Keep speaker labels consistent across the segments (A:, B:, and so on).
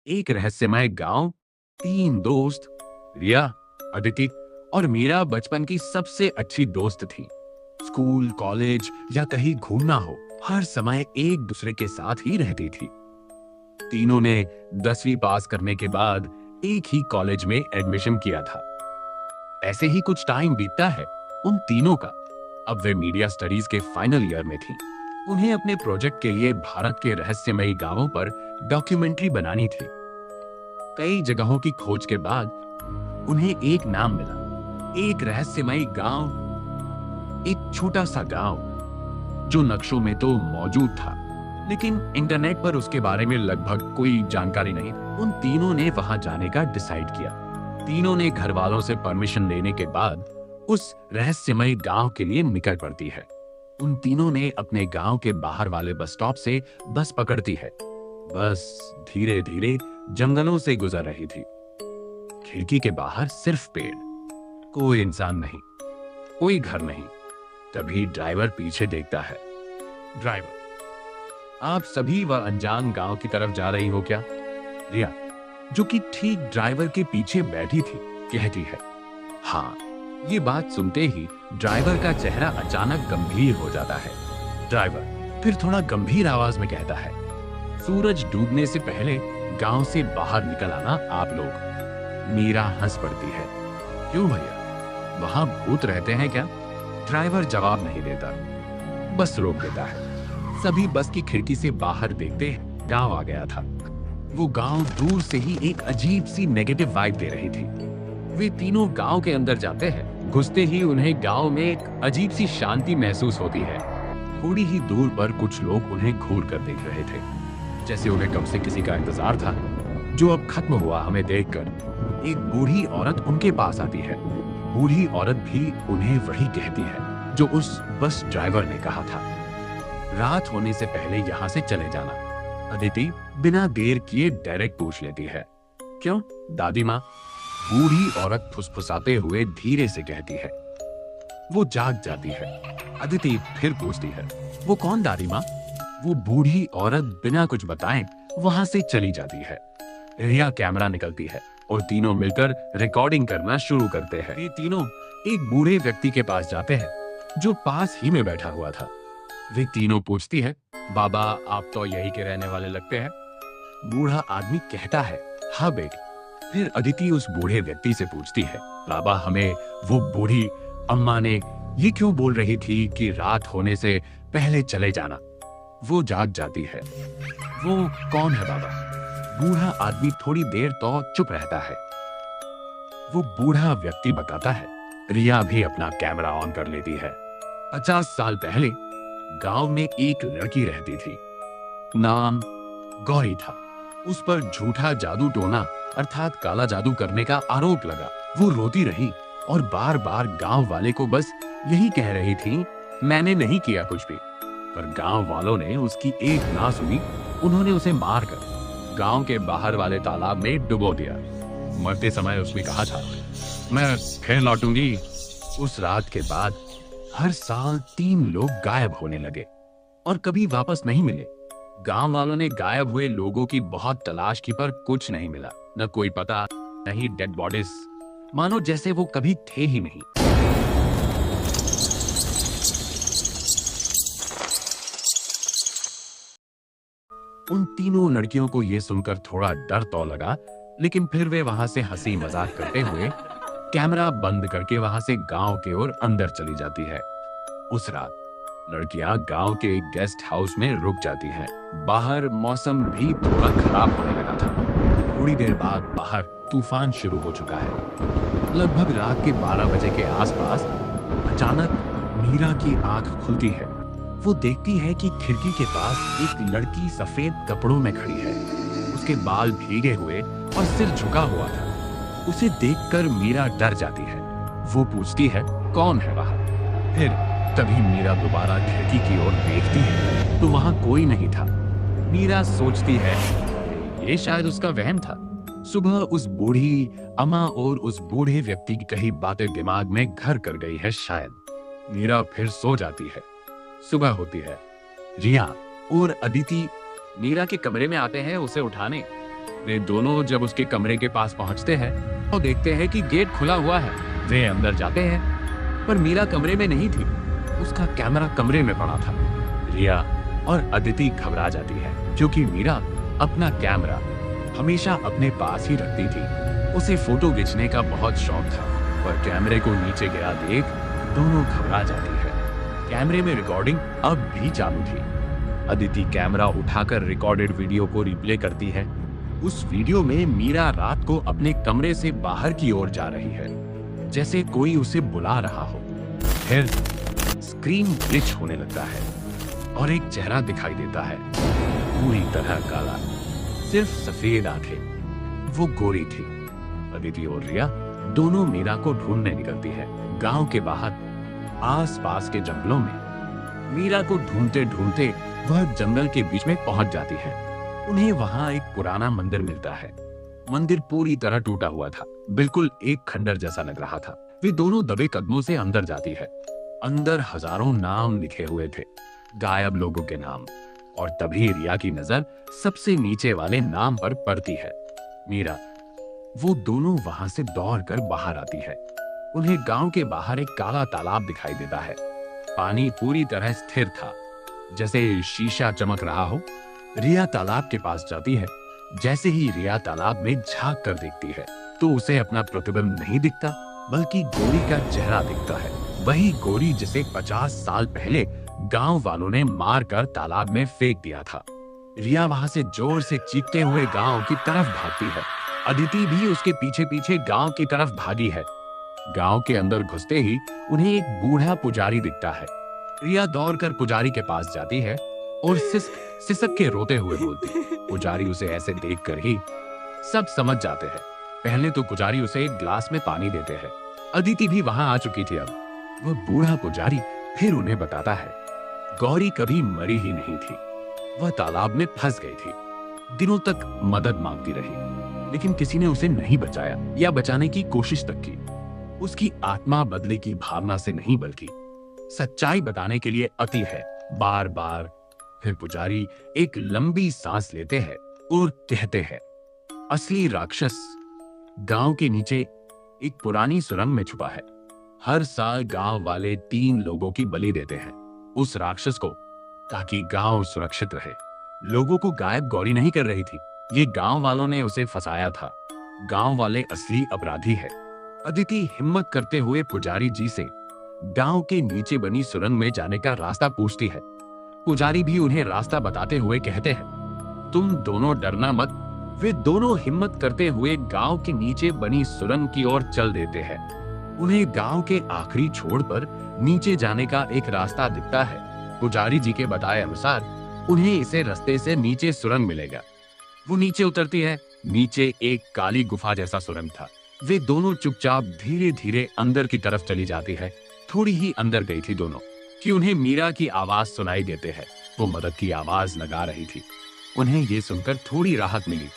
A: एक रहस्यमय गांव, तीन दोस्त, रिया, अदिति और मीरा बचपन की सबसे अच्छी दोस्त थी। स्कूल, कॉलेज या कहीं घूमना हो, हर समय एक दूसरे के साथ ही रहती थी। तीनों ने 10वीं पास करने के बाद एक ही कॉलेज में एडमिशन किया था। ऐसे ही कुछ टाइम बीतता है उन तीनों का। अब वे मीडिया स्टडीज के फाइनल ईयर में थी। उन्हें अपने प्रोजेक्ट के लिए भारत के रहस्यमयी गांवों पर डॉक्यूमेंट्री बनानी थी। कई जगहों की खोज के बाद उन्हें एक नाम मिला, एक रहस्यमयी गांव, एक छोटा सा गांव जो नक्शों में तो मौजूद था, लेकिन इंटरनेट पर उसके बारे में लगभग कोई जानकारी नहीं। उन तीनों ने वहां जाने का डिसाइड किया। तीनों ने घर वालों से परमिशन लेने के बाद उस रहस्यमयी गांव के लिए निकल पड़ती है। उन तीनों ने अपने गांव के बाहर वाले बस स्टॉप से बस पकड़ती है। बस धीरे धीरे जंगलों से गुजर रही थी। खिड़की के बाहर सिर्फ पेड़, कोई इंसान नहीं, कोई घर नहीं। तभी ड्राइवर पीछे देखता है। ड्राइवर, आप सभी वह अनजान गांव की तरफ जा रही हो क्या? रिया, जो कि ठीक ड्राइवर के पीछे बैठी थी, कहती है। हाँ। ये बात सुनते ही ड्राइवर का चेहरा अचानक गंभीर हो जाता है। ड्राइवर फिर थोड़ा गंभीर आवाज में कहता है, सूरज डूबने से पहले गांव से बाहर निकल आना आप लोग। मीरा हंस पड़ती है। क्यों भैया, वहां भूत रहते हैं क्या? ड्राइवर जवाब नहीं देता, बस रोक देता है। सभी बस की खिड़की से बाहर देखते गांव आ गया था। वो गांव दूर से ही एक अजीब सी नेगेटिव वाइब दे रही थी। वे तीनों गांव के अंदर जाते हैं। घुसते ही उन्हें गांव में एक अजीब सी शांति महसूस होती है। थोड़ी ही दूर पर कुछ लोग उन्हें घूर कर देख रहे थे, जैसे उन्हें कब से किसी का इंतजार था, जो अब खत्म हुआ हमें देखकर। एक बूढ़ी औरत उनके पास आती है। बूढ़ी औरत भी उन्हें वही कहती है जो उस बस ड्राइवर ने कहा था, रात होने से पहले यहाँ से चले जाना। अदिति बिना देर किए डायरेक्ट पूछ लेती है, क्यों दादी माँ? बूढ़ी औरत फुसफुसाते हुए धीरे से कहती है। वो जाग जाती है। अदिति फिर पूछती है, वो कौन दादी माँ? वो बूढ़ी औरत बिना कुछ बताए वहां से चली जाती है। रिया कैमरा निकलती है और तीनों मिलकर रिकॉर्डिंग करना शुरू करते हैं। ये तीनों एक बूढ़े व्यक्ति के पास जाते हैं जो पास ही में बैठा हुआ था। वे तीनों पूछती है, बाबा आप तो यही के रहने वाले लगते हैं। बूढ़ा आदमी कहता है, हाँ बेटी। फिर अदिति उस बूढ़े व्यक्ति से पूछती है, बाबा हमें वो बूढ़ी अम्मा ने ये क्यों बोल रही थी कि रात होने से पहले चले जाना? वो जाग जाती है। वो कौन है बाबा? बूढ़ा आदमी थोड़ी देर तो चुप रहता है। वो बूढ़ा व्यक्ति बताता है। रिया भी अपना कैमरा ऑन कर लेती है। 50 साल पहले गांव में एक लड़की रहती थी। नाम गौरी था। उस पर झूठा जादू टोना अर्थात काला जादू करने का आरोप लगा। वो रोती रही और बार बार गांव वाले को बस यही कह रही थी, मैंने नहीं किया कुछ भी। पर गांव वालों ने उसकी एक ना सुनी। उन्होंने उसे मारकर गांव के बाहर वाले तालाब में डुबो दिया। मरते समय उसने कहा था, मैं फिर लौटूंगी। उस रात के बाद हर साल 3 लोग गायब होने लगे और कभी वापस नहीं मिले। गांव वालों ने गायब हुए लोगों की बहुत तलाश की पर कुछ नहीं मिला। न कोई पता, न ही डेड बॉडीज, मानो जैसे वो कभी थे ही नहीं। उन तीनों लड़कियों को यह सुनकर थोड़ा डर तो लगा, लेकिन फिर वे वहां से हंसी मजाक करते हुए कैमरा बंद करके वहां से गांव के ओर अंदर चली जाती है। उस रात लड़कियां गांव के एक गेस्ट हाउस में रुक जाती हैं। बाहर मौसम भी थोड़ा खराब होने लगा था। थोड़ी देर बाद बाहर तूफान शुरू हो चुका है। लगभग रात के 12 बजे के आसपास अचानक मीरा की आंख खुलती है। वो देखती है कि खिड़की के पास एक लड़की सफेद कपड़ों में खड़ी है। उसके बाल भीगे हुए और सिर झुका हुआ था। उसे देखकर मीरा डर जाती है। वो पूछती है, कौन है वहां? फिर तभी मीरा दोबारा खिड़की की ओर देखती है तो वहां कोई नहीं था। मीरा सोचती है ये शायद उसका वहम था। सुबह उस बूढ़ी अम्मा और उस बूढ़े व्यक्ति की कही बातें दिमाग में घर कर गई है शायद। मीरा फिर सो जाती है। सुबह होती है। रिया और अदिति मीरा के कमरे में आते हैं उसे उठाने। वे दोनों जब उसके कमरे के पास पहुंचते हैं तो देखते हैं कि गेट खुला हुआ है। वे अंदर जाते हैं पर मीरा कमरे में नहीं थी। उसका कैमरा कमरे में पड़ा था। रिया और अदिति घबरा जाती है क्योंकि मीरा अपना कैमरा हमेशा अपने पास ही रखती थी। उसे फोटो खींचने का बहुत शौक था पर कैमरे को नीचे गिरा देख दोनों घबरा जाती है। कैमरे में रिकॉर्डिंग अब भी चालू थी। अदिति कैमरा उठाकर रिकॉर्डेड वीडियो को रिप्ले करती है। उस वीडियो में मीरा रात को अपने कमरे से बाहर की ओर जा रही है, जैसे कोई उसे बुला रहा हो। फिर स्क्रीन ग्लिच होने लगता है और एक चेहरा दिखाई देता है, पूरी तरह काला, सिर्फ सफेद आंखें। वो गोरी थी। अदिति और रिया दोनों मीरा को ढूंढने निकलती है। गांव के बाहर आसपास के जंगलों में मीरा को ढूंढते ढूंढते वह जंगल के बीच में पहुंच जाती है। उन्हें वहां एक पुराना मंदिर मिलता है। मंदिर पूरी तरह टूटा हुआ था, बिल्कुल एक खंडर जैसा लग रहा था। वे दोनों दबे कदमों से अंदर जाती है। अंदर हजारों नाम लिखे हुए थे, गायब लोगों के नाम। और तभी रिया की नजर सबसे नीचे वाले नाम पर पड़ती है, मीरा। वो दोनों वहां से दौड़कर बाहर आती है। उन्हें गांव के बाहर एक काला तालाब दिखाई देता है। पानी पूरी तरह स्थिर था, जैसे शीशा चमक रहा हो। रिया तालाब के पास जाती है। जैसे ही रिया तालाब में झांक कर देखती है तो उसे अपना प्रतिबिंब नहीं दिखता, बल्कि गोरी का चेहरा दिखता है। वही गोरी जिसे 50 साल पहले गांव वालों ने मारकर तालाब में फेंक दिया था। रिया वहां से जोर से चीखते हुए गांव की तरफ भागती है। अदिति भी उसके पीछे पीछे गांव की तरफ भागी है। गांव के अंदर घुसते ही उन्हें एक बूढ़ा पुजारी दिखता है। रिया दौड़कर पुजारी के पास जाती है और सिसक के रोते हुए बोलती। पुजारी उसे ऐसे देखकर ही सब समझ जाते हैं। पहले तो पुजारी उसे एक ग्लास में पानी देते हैं। अदिति भी वहां आ चुकी थी। अब वह बूढ़ा पुजारी फिर उन्हें बताता है, गौरी कभी मरी ही नहीं थी। वह तालाब में फंस गई थी। दिनों तक मदद मांगती रही, लेकिन किसी ने उसे नहीं बचाया या बचाने की कोशिश तक की। उसकी आत्मा बदले की भावना से नहीं, बल्कि सच्चाई बताने के लिए अति है, बार बार। फिर पुजारी एक लंबी सांस लेते हैं और कहते हैं, असली राक्षस गांव के नीचे एक पुरानी सुरंग में छुपा है। हर साल गांव वाले 3 लोगों की बलि देते हैं उस राक्षस को, ताकि गांव सुरक्षित रहे। लोगों को गायब गौरी नहीं कर रही थी, ये गांव वालों ने उसे फंसाया था। गांव वाले असली अपराधी है। अदिति हिम्मत करते हुए पुजारी जी से गांव के नीचे बनी सुरंग में जाने का रास्ता पूछती है। पुजारी भी उन्हें रास्ता बताते हुए कहते हैं, तुम दोनों डरना मत। वे दोनों हिम्मत करते हुए गांव के नीचे बनी सुरंग की ओर चल देते हैं। उन्हें गांव के आखिरी छोर पर नीचे जाने का एक रास्ता दिखता है। पुजारी जी के बताए अनुसार उन्हें इसे रास्ते से नीचे सुरंग मिलेगा। वो नीचे उतरती है। नीचे एक काली गुफा जैसा सुरंग था। वे दोनों चुपचाप धीरे धीरे अंदर की तरफ चली जाती है। थोड़ी ही अंदर गई थी दोनों कि उन्हें मीरा की आवाज सुनाई देते हैं। वो मदद की आवाज लगा रही थी। उन्हें ये सुनकर थोड़ी राहत मिली।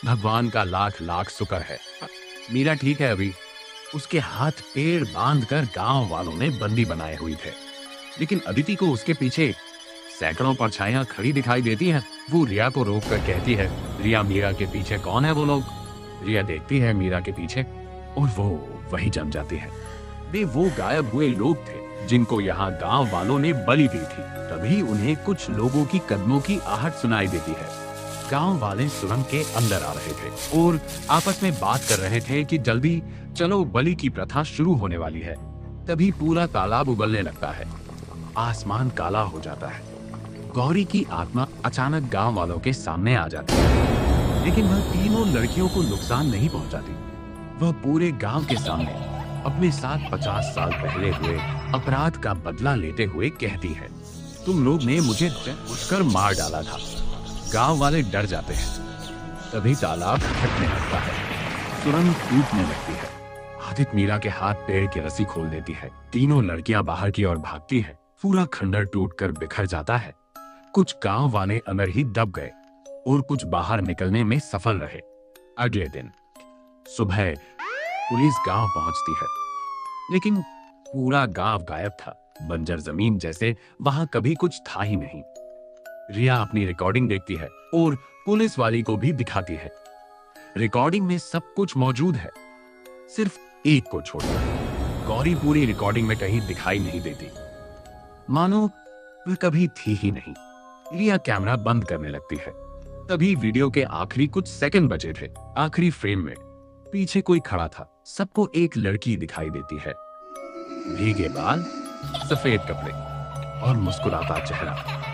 A: भगवान का लाख लाख शुक्र है, मीरा ठीक है अभी। उसके हाथ पैर बांधकर गांव वालों ने बंदी बनाए हुई थे। लेकिन अदिति को उसके पीछे सैकड़ों परछाइयां खड़ी दिखाई देती हैं। वो रिया को रोककर कहती है, रिया, मीरा के पीछे कौन है वो लोग? रिया देखती है मीरा के पीछे और वो वही जम जाती है। वे वो गायब हुए लोग थे जिनको यहाँ गांव वालों ने बलि दी थी। तभी उन्हें कुछ लोगों की कदमों की आहट सुनाई देती है। गांव वाले सुरंग के अंदर आ रहे थे और आपस में बात कर रहे थे कि जल्दी चलो, बलि की प्रथा शुरू होने वाली है। तभी पूरा तालाब उबलने लगता है। आसमान काला हो जाता है। गौरी की आत्मा अचानक गांव वालों के सामने आ जाती है, लेकिन वह तीनों लड़कियों को नुकसान नहीं पहुंचाती। वह पूरे गांव के सामने अपने साथ 50 साल पहले हुए अपराध का बदला लेते हुए कहती है, तुम लोग ने मुझे जानबूझकर मार डाला था। गांव वाले डर जाते हैं। तभी तालाब फटने लगता है, सुरंग टूटने लगती है। आदित्य मीरा के हाथ पैर की रस्सी खोल देती है। तीनों लड़कियां बाहर की ओर भागती हैं। पूरा खंडर टूटकर बिखर जाता है। कुछ गांव वाले अंदर ही दब गए और कुछ बाहर निकलने में सफल रहे। अगले दिन सुबह पुलिस गांव पहुंचती है, लेकिन पूरा गांव गायब था। बंजर जमीन जैसे वहां कभी कुछ था ही नहीं। रिया अपनी रिकॉर्डिंग देखती है और पुलिस वाली को भी दिखाती है। रिकॉर्डिंग में सब कुछ मौजूद है, सिर्फ एक को छोड़कर। गौरी पूरी रिकॉर्डिंग में कहीं दिखाई नहीं देती, मानो वह कभी थी ही नहीं। रिया कैमरा बंद करने लगती है। तभी वीडियो के आखिरी कुछ सेकंड बचे थे। आखिरी फ्रेम में पीछे कोई खड़ा था। सबको एक लड़की दिखाई देती है, भीगे बाल, सफेद कपड़े और मुस्कुराता चेहरा।